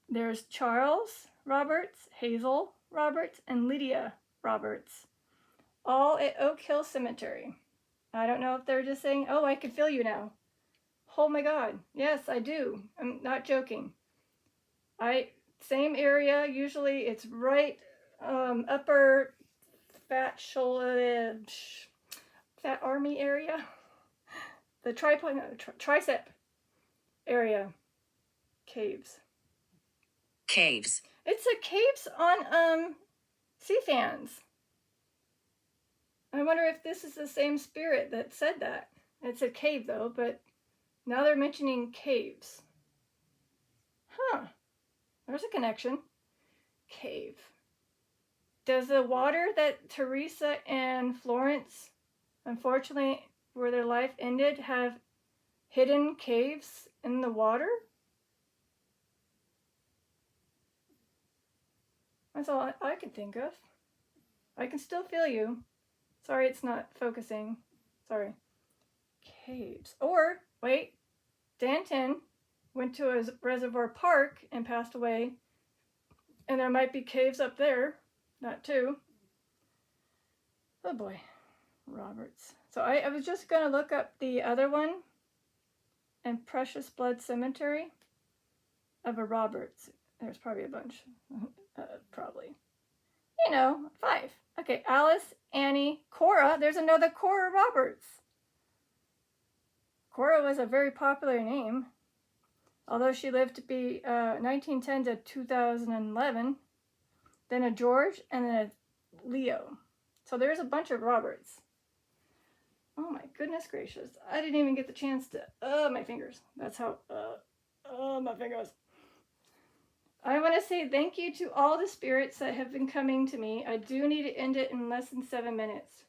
A: There's Charles Roberts, Hazel Roberts, and Lydia Roberts. All at Oak Hill Cemetery. I don't know if they're just saying, oh, I can feel you now. Oh my God. Yes, I do. I'm not joking. Same area. Usually it's right upper fat shoulder, fat army area. The tricep area. Caves.
B: Caves.
A: It's a caves on Cfanns. I wonder if this is the same spirit that said that. It's a cave though, but now they're mentioning caves. Huh. There's a connection. Cave. Does the water that Teresa and Florence, unfortunately, where their life ended, have hidden caves in the water? That's all I can think of. I can still feel you. Sorry, it's not focusing. Sorry. Caves. Or, wait, Danton went to a reservoir park and passed away. And there might be caves up there. That too. Oh boy. Roberts. So I was just going to look up the other one. And Precious Blood Cemetery of a Roberts. There's probably a bunch. Probably. 5. Okay, Alice, Annie, Cora. There's another Cora Roberts. Cora was a very popular name, although she lived to be 1910 to 2011. Then a George, and then a Leo. So there's a bunch of Roberts. Oh my goodness gracious. I didn't even get the chance to, my fingers. That's how, my fingers. I want to say thank you to all the spirits that have been coming to me. I do need to end it in less than 7 minutes.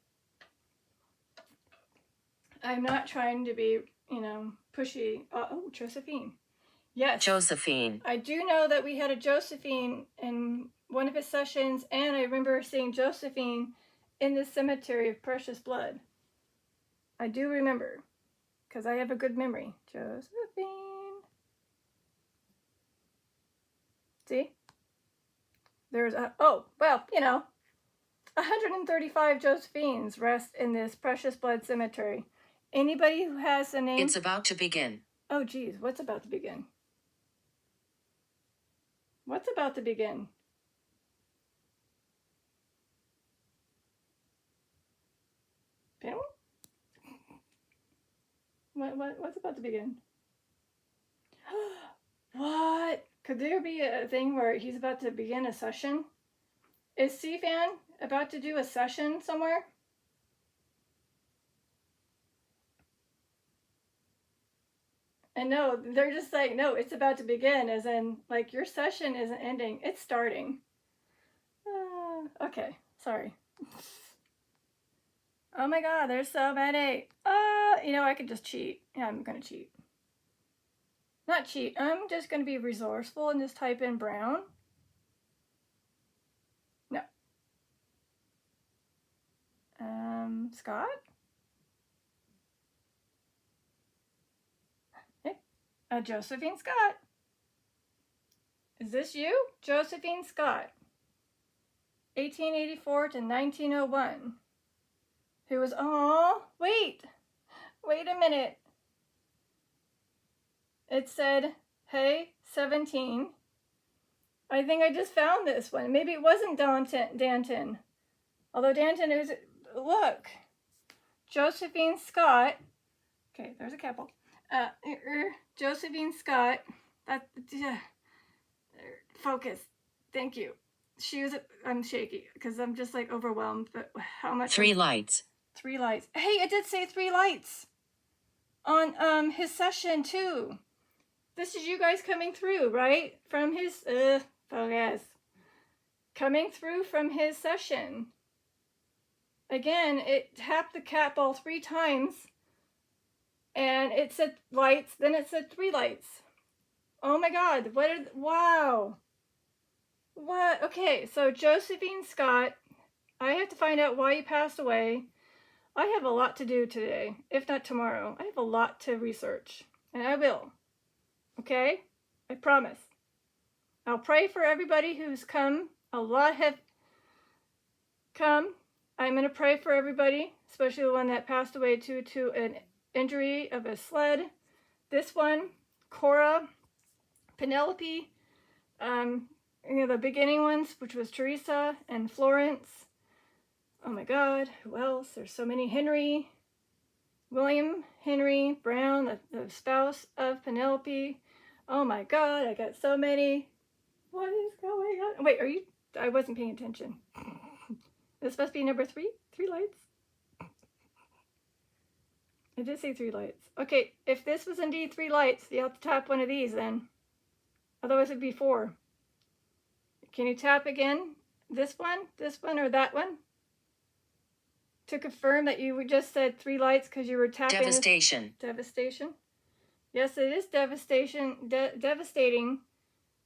A: I'm not trying to be, pushy. Oh, Josephine. Yes.
B: Josephine.
A: I do know that we had a Josephine in one of his sessions, and I remember seeing Josephine in the cemetery of precious blood. I do remember, because I have a good memory. Josephine. See? There's 135 Josephines rest in this precious blood cemetery. Anybody who has the name?
B: It's about to begin.
A: Oh, geez. What's about to begin? What's about to begin? Panel? What's about to begin? What? Could there be a thing where he's about to begin a session? Is Cfann about to do a session somewhere? And no, they're just like, no, it's about to begin, as in, like, your session isn't ending, it's starting. Okay, sorry. Oh my God, there's so many. I could just cheat. Yeah, I'm gonna cheat. Not cheat, I'm just gonna be resourceful and just type in Brown. No. Scott? Hey, Josephine Scott. Is this you? Josephine Scott, 1884 to 1901. Who was, wait a minute. It said, hey, 17. I think I just found this one. Maybe it wasn't Danton. Although Danton is, look, Josephine Scott. Okay, there's a couple. Josephine Scott. Focus. Thank you. She was, I'm shaky because I'm just like overwhelmed. But how much?
B: 3 lights.
A: 3 lights. Hey, it did say 3 lights on his session too. This is you guys coming through, right? From his, focus. Coming through from his session. Again, it tapped the cat ball 3 times. And it said lights, then it said 3 lights. Oh my God, wow. What? Okay, so Josephine Scott, I have to find out why he passed away. I have a lot to do today, if not tomorrow. I have a lot to research, and I will. Okay? I promise. I'll pray for everybody who's come. A lot have come. I'm going to pray for everybody, especially the one that passed away due to an injury of a sled. This one, Cora, Penelope, the beginning ones, which was Teresa and Florence. Oh my God, who else? There's so many. William Henry Brown, the spouse of Penelope. Oh my God, I got so many. What is going on? Wait, I wasn't paying attention. This must be number 3? 3 lights? I did say 3 lights. Okay, if this was indeed 3 lights, you have to tap one of these then. Otherwise it'd be 4. Can you tap again? This one, or that one? To confirm that you just said 3 lights because you were tapping.
B: Devastation.
A: Devastation? Yes, it is devastating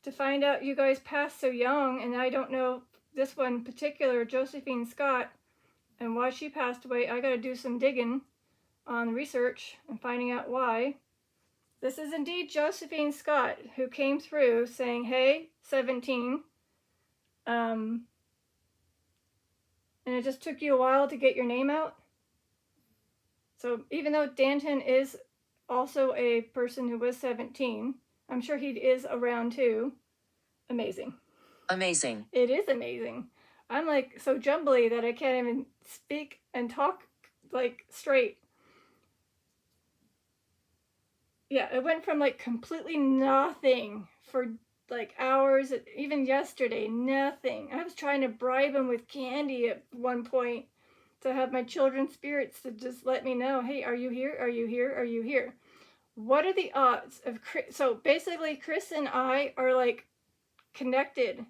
A: to find out you guys passed so young, and I don't know this one in particular, Josephine Scott, and why she passed away. I got to do some digging on research and finding out why. This is indeed Josephine Scott who came through saying, hey, 17. And it just took you a while to get your name out. So even though Danton is also a person who was 17, I'm sure he is around too. Amazing.
B: Amazing.
A: It is amazing. I'm like so jumbly that I can't even speak and talk like straight. Yeah, it went from like completely nothing for like hours, even yesterday, nothing. I was trying to bribe him with candy at one point to have my children's spirits to just let me know, hey, are you here? Are you here? Are you here? What are the odds of Chris? So basically Chris and I are like connected.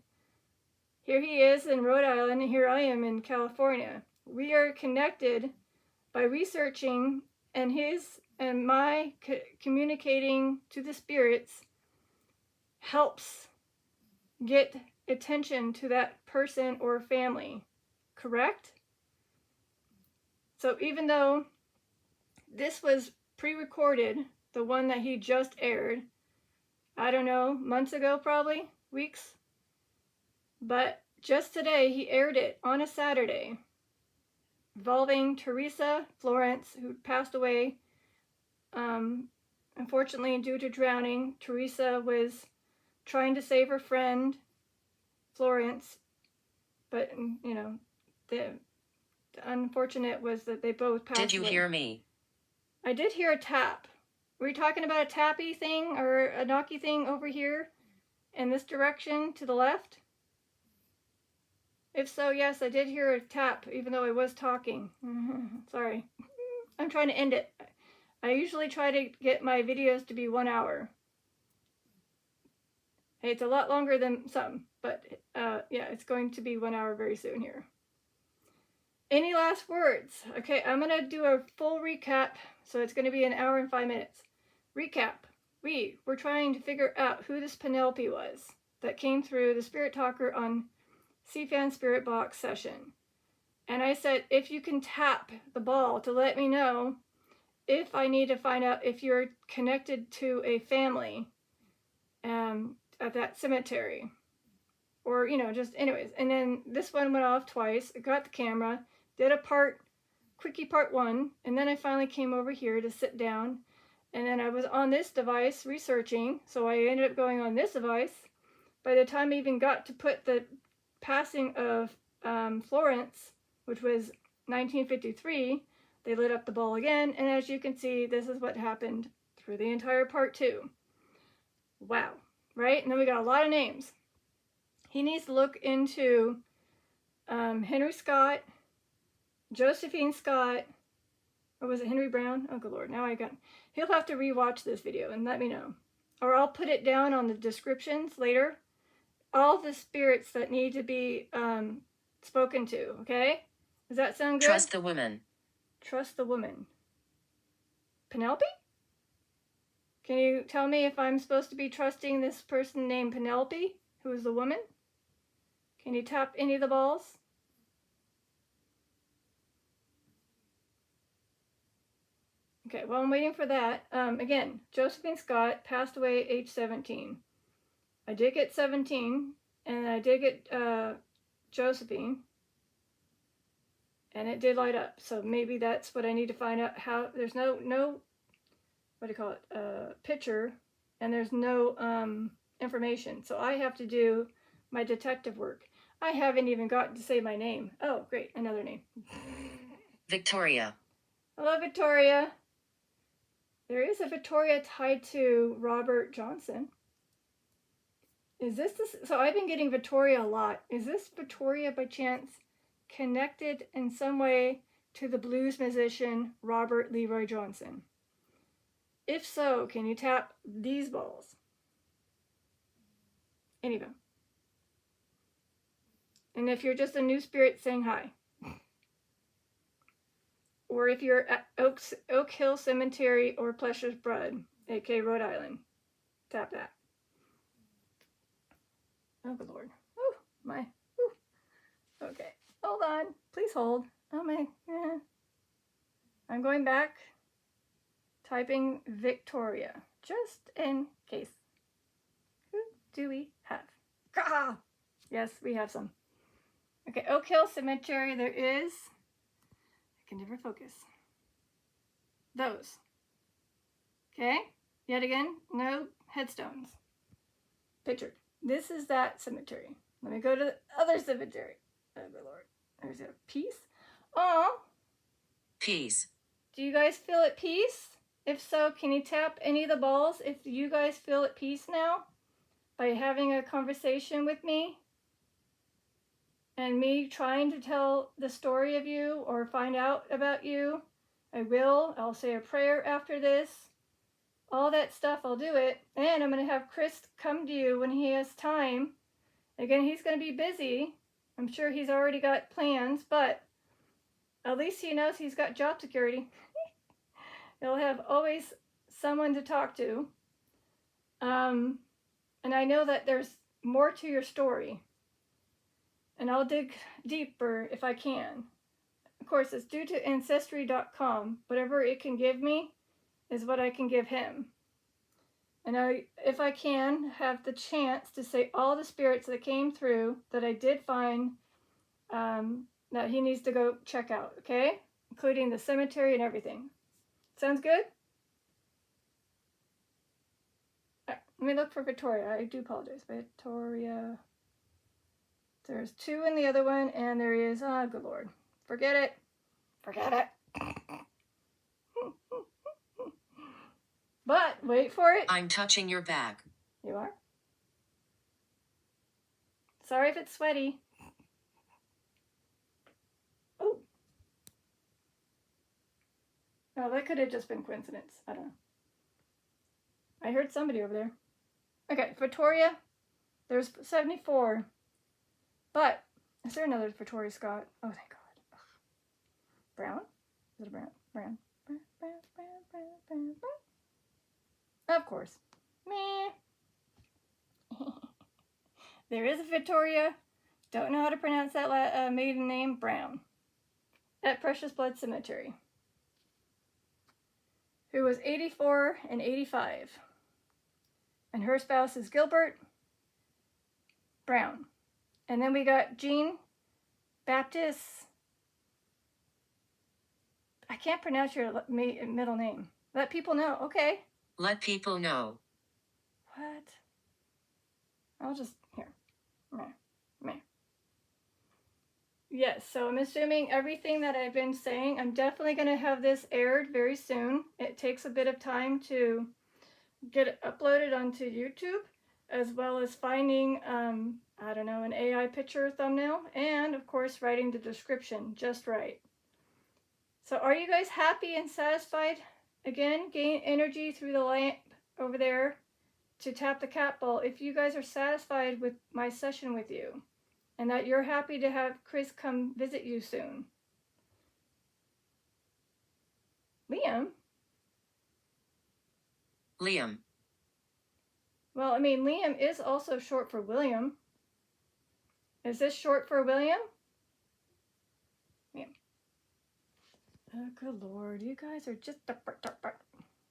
A: Here he is in Rhode Island, and here I am in California. We are connected by researching, and his and my communicating to the spirits helps get attention to that person or family, correct? So even though this was pre-recorded, the one that he just aired, I don't know, months ago probably, weeks, but just today he aired it on a Saturday involving Teresa Florence, who passed away unfortunately due to drowning. Teresa was trying to save her friend Florence, but the unfortunate was that they both passed away.
B: Did you hear me?
A: I did hear a tap. Were you talking about a tappy thing or a knocky thing over here in this direction to the left? If so, yes, I did hear a tap, even though I was talking. Sorry. I'm trying to end it. I usually try to get my videos to be 1 hour. Hey, it's a lot longer than some, but yeah, it's going to be 1 hour very soon here. Any last words? Okay, I'm going to do a full recap, so it's going to be 1 hour and 5 minutes. Recap. We were trying to figure out who this Penelope was that came through the Spirit Talker on Cfanns Spirit Box session. And I said, if you can tap the ball to let me know if I need to find out if you're connected to a family, at that cemetery. Or, you know, just anyways. And then this one went off twice. I got the camera, did a quickie part 1, and then I finally came over here to sit down. And then I was on this device researching, so I ended up going on this device. By the time I even got to put the passing of Florence, which was 1953, they lit up the ball again, and as you can see, this is what happened through the entire part 2. Wow, right? And then we got a lot of names. He needs to look into Henry Scott, Josephine Scott, or was it Henry Brown? Oh, good Lord, now he'll have to rewatch this video and let me know. Or I'll put it down on the descriptions later. All the spirits that need to be spoken to, okay? Does that sound good?
B: Trust the woman.
A: Trust the woman. Penelope? Can you tell me if I'm supposed to be trusting this person named Penelope, who is the woman? Can you tap any of the balls? Okay, well, I'm waiting for that. Again, Josephine Scott passed away age 17. I did get 17, and I did get Josephine, and it did light up. So maybe that's what I need to find out. How there's no what do you call it, picture, and there's no information. So I have to do my detective work. I haven't even gotten to say my name. Oh, great, another name.
B: Victoria.
A: Hello, Victoria. There is a Victoria tied to Robert Johnson. Is this so I've been getting Victoria a lot. Is this Victoria by chance connected in some way to the blues musician Robert Leroy Johnson? If so, can you tap these balls? Any of them. And if you're just a new spirit, saying hi. Or if you're at Oak Hill Cemetery or Pleasure's Brood, aka Rhode Island, tap that. Oh, good Lord. Oh, my. Ooh. Okay, hold on. Please hold. Oh, my. Yeah. I'm going back, typing Victoria, just in case. Who do we have? Gah! Yes, we have some. Okay, Oak Hill Cemetery, there is, I can never focus, those. Okay, yet again, no headstones pictured. This is that cemetery. Let me go to the other cemetery. Oh, good Lord. There's a peace. Oh.
B: Peace.
A: Do you guys feel at peace? If so, can you tap any of the balls if you guys feel at peace now by having a conversation with me and me trying to tell the story of you or find out about you? I'll say a prayer after this. All that stuff, I'll do it. And I'm going to have Chris come to you when he has time. Again, he's going to be busy. I'm sure he's already got plans, but at least he knows he's got job security. He'll have always someone to talk to. And I know that there's more to your story. And I'll dig deeper if I can. Of course, it's due to Ancestry.com. Whatever it can give me is what I can give him. And if I can, have the chance to say all the spirits that came through that I did find that he needs to go check out, okay? Including the cemetery and everything. Sounds good? Let me look for Victoria. I do apologize. Victoria. There's 2 in the other one, and there is, good Lord. Forget it. Forget it. But, wait for it.
B: I'm touching your back.
A: You are? Sorry if it's sweaty. Oh. Oh, that could have just been coincidence. I don't know. I heard somebody over there. Okay, Victoria. There's 74. But, is there another Victoria Scott? Oh, thank God. Ugh. Brown? Is it a brown? Brown. Brown. Of course. Meh. There is a Victoria. Don't know how to pronounce that maiden name. Brown. At Precious Blood Cemetery. Who was 84 and 85. And her spouse is Gilbert. Brown. And then we got Jean Baptist. I can't pronounce your middle name. Let people know. Okay.
B: Let people know.
A: What? I'll just, here. Meh. Yes, so I'm assuming everything that I've been saying, I'm definitely going to have this aired very soon. It takes a bit of time to get it uploaded onto YouTube, as well as finding, I don't know, an AI picture thumbnail, and of course writing the description just right. So are you guys happy and satisfied? Again, gain energy through the lamp over there to tap the cat ball if you guys are satisfied with my session with you, and that you're happy to have Chris come visit you soon. Liam?
B: Liam.
A: Well, I mean, Liam is also short for William. Is this short for William? Liam. Oh, good Lord. You guys are just...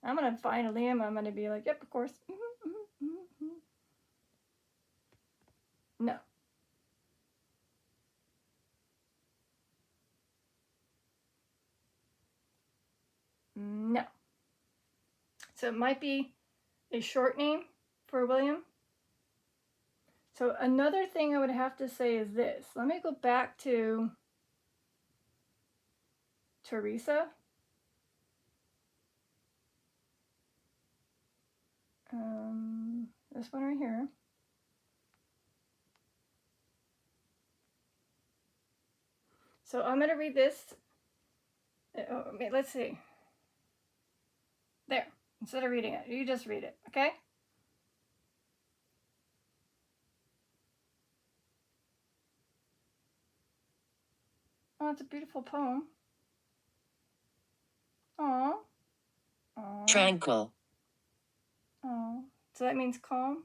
A: I'm going to find a Liam. I'm going to be like, yep, of course. No. No. So it might be a short name for William. So another thing I would have to say is this. Let me go back to Teresa. This one right here. So I'm going to read this. Let's see. There. Instead of reading it, you just read it, okay? Oh, it's a beautiful poem. Aww. Aww.
B: Tranquil.
A: Aww. So that means calm?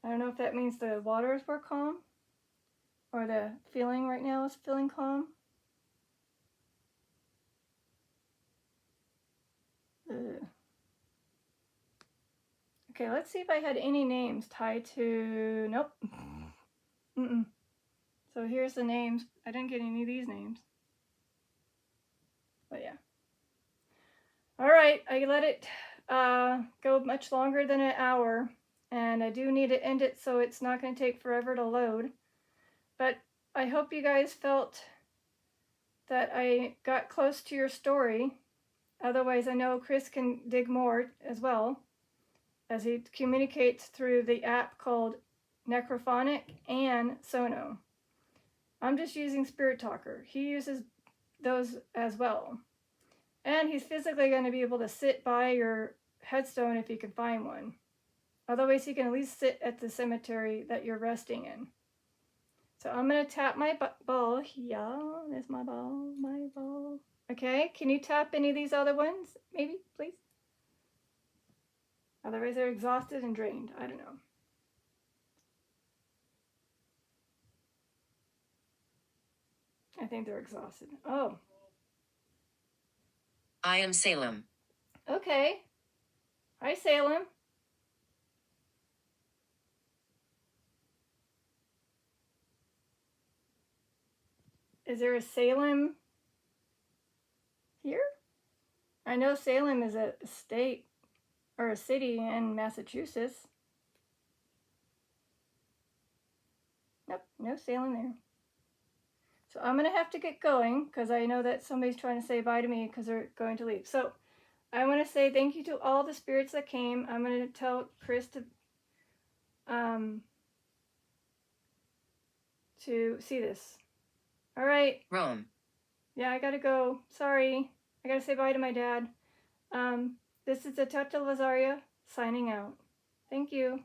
A: I don't know if that means the waters were calm, or the feeling right now is feeling calm. Ugh. Okay, let's see if I had any names tied to... Nope. So here's the names. I didn't get any of these names. But yeah. All right, I let it go much longer than an hour, and I do need to end it so it's not going to take forever to load. But I hope you guys felt that I got close to your story. Otherwise, I know Chris can dig more as well, as he communicates through the app called Necrophonic and Sono. I'm just using Spirit Talker. He uses those as well. And he's physically going to be able to sit by your headstone if he can find one. Otherwise, he can at least sit at the cemetery that you're resting in. So I'm going to tap my ball. Yeah, there's my ball, my ball. Okay, can you tap any of these other ones? Maybe, please? Otherwise, they're exhausted and drained. I don't know. I think they're exhausted. Oh.
B: I am Salem.
A: Okay. Hi, Salem. Is there a Salem here? I know Salem is a state or a city in Massachusetts. Nope, no Salem there. So I'm going to have to get going because I know that somebody's trying to say bye to me because they're going to leave. So I want to say thank you to all the spirits that came. I'm going to tell Chris to see this. All right.
B: Rome.
A: Yeah, I got to go. Sorry. I got to say bye to my dad. This is the Tata Lazaria signing out. Thank you.